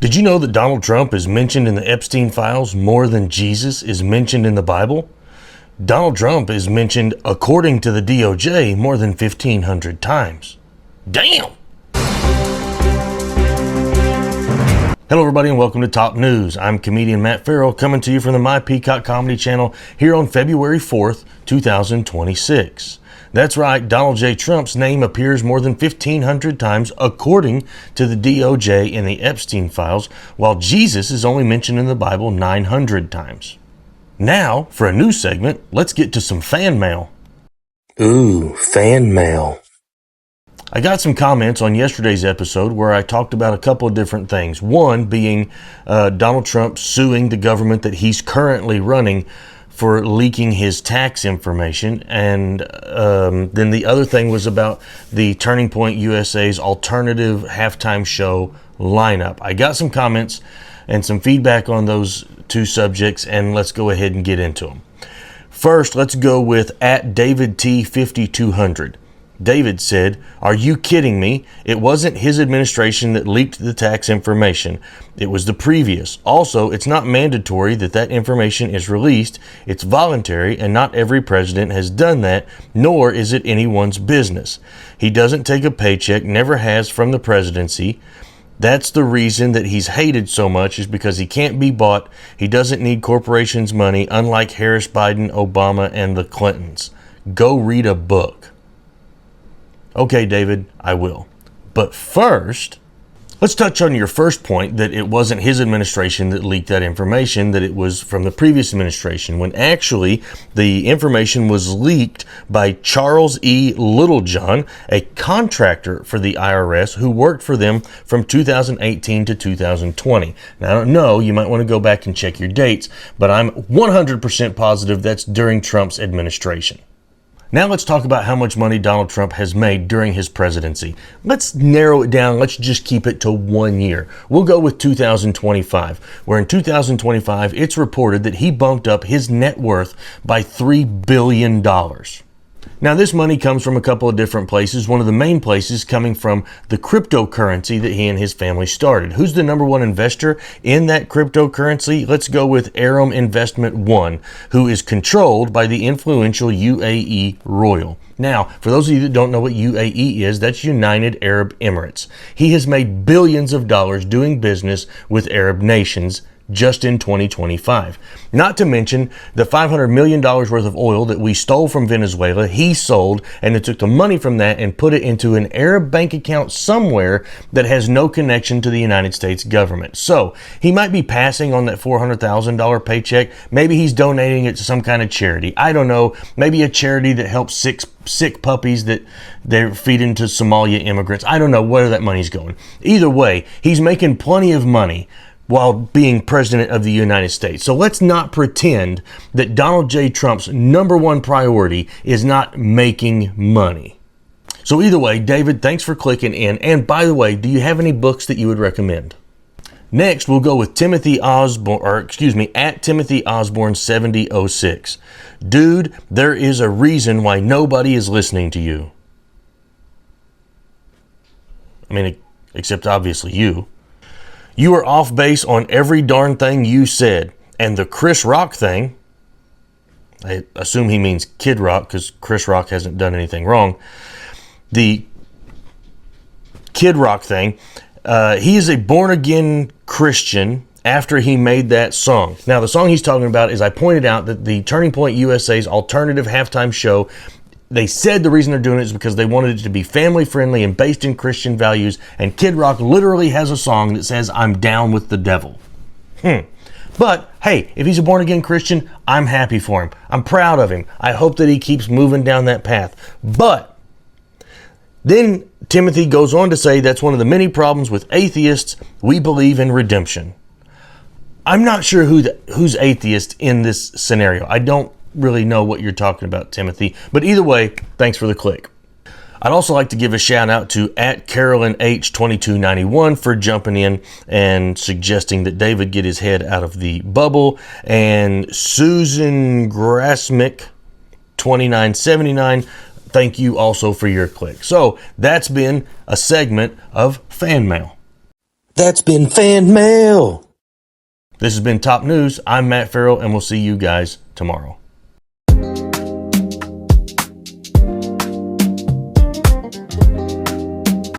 Did you know that Donald Trump is mentioned in the Epstein files more than Jesus is mentioned in the Bible? Donald Trump is mentioned, according to the DOJ, more than 1,500 times. Damn! Hello everybody and welcome to Top News. I'm comedian Matt Farrell coming to you from the My Peacock Comedy channel here on February 4th, 2026. That's right, Donald J. Trump's name appears more than 1,500 times according to the DOJ in the Epstein files, while Jesus is only mentioned in the Bible 900 times. Now, for a new segment, let's get to some fan mail. Ooh, fan mail. I got some comments on yesterday's episode where I talked about a couple of different things. One being Donald Trump suing the government that he's currently running for leaking his tax information. And then the other thing was about the Turning Point USA's alternative halftime show lineup. I got some comments and some feedback on those two subjects, and let's go ahead and get into them. First, let's go with @DavidT5200. David said, "Are you kidding me? It wasn't his administration that leaked the tax information. It was the previous. Also, it's not mandatory that that information is released. It's voluntary, and not every president has done that, nor is it anyone's business. He doesn't take a paycheck, never has from the presidency. That's the reason that he's hated so much, is because he can't be bought. He doesn't need corporations' money, unlike Harris, Biden, Obama, and the Clintons. Go read a book." Okay, David, I will. But first, let's touch on your first point that it wasn't his administration that leaked that information, that it was from the previous administration, when actually the information was leaked by Charles E. Littlejohn, a contractor for the IRS who worked for them from 2018 to 2020. Now, I don't know, you might want to go back and check your dates, but I'm 100% positive that's during Trump's administration. Now let's talk about how much money Donald Trump has made during his presidency. Let's narrow it down. Let's just keep it to 1 year. We'll go with 2025, where in 2025, it's reported that he bumped up his net worth by $3 billion. Now, this money comes from a couple of different places. One of the main places coming from the cryptocurrency that he and his family started. Who's the number one investor in that cryptocurrency? Let's go with Aram Investment One, who is controlled by the influential UAE Royal. Now, for those of you that don't know what UAE is, that's United Arab Emirates. He has made billions of dollars doing business with Arab nations just in 2025. Not to mention the $500 million worth of oil that we stole from Venezuela, he sold, and they took the money from that and put it into an Arab bank account somewhere that has no connection to the United States government. So he might be passing on that $400,000 paycheck. Maybe he's donating it to some kind of charity. I don't know. Maybe a charity that helps sick puppies that they're feeding to Somalia immigrants. I don't know where that money's going. Either way, he's making plenty of money while being president of the United States. So let's not pretend that Donald J. Trump's number one priority is not making money. So either way, David, thanks for clicking in. And by the way, do you have any books that you would recommend? Next, we'll go with Timothy Osborne, @TimothyOsborne7006. Dude, there is a reason why nobody is listening to you. I mean, except obviously you. You are off base on every darn thing you said. And the Chris Rock thing, I assume he means Kid Rock because Chris Rock hasn't done anything wrong. The Kid Rock thing, he is a born-again Christian after he made that song. Now, the song he's talking about is, I pointed out that the Turning Point USA's alternative halftime show, they said the reason they're doing it is because they wanted it to be family friendly and based in Christian values. And Kid Rock literally has a song that says, "I'm down with the devil." But hey, if he's a born again Christian, I'm happy for him. I'm proud of him. I hope that he keeps moving down that path. But then Timothy goes on to say that's one of the many problems with atheists. We believe in redemption. I'm not sure who's atheist in this scenario. I don't really know what you're talking about, Timothy. But either way, thanks for the click. I'd also like to give a shout out to @CarolynH2291 for jumping in and suggesting that David get his head out of the bubble, and Susan Grasmick 2979. Thank you also for your click. So that's been a segment of fan mail. That's been fan mail. This has been Top News. I'm Matt Farrell, and we'll see you guys tomorrow.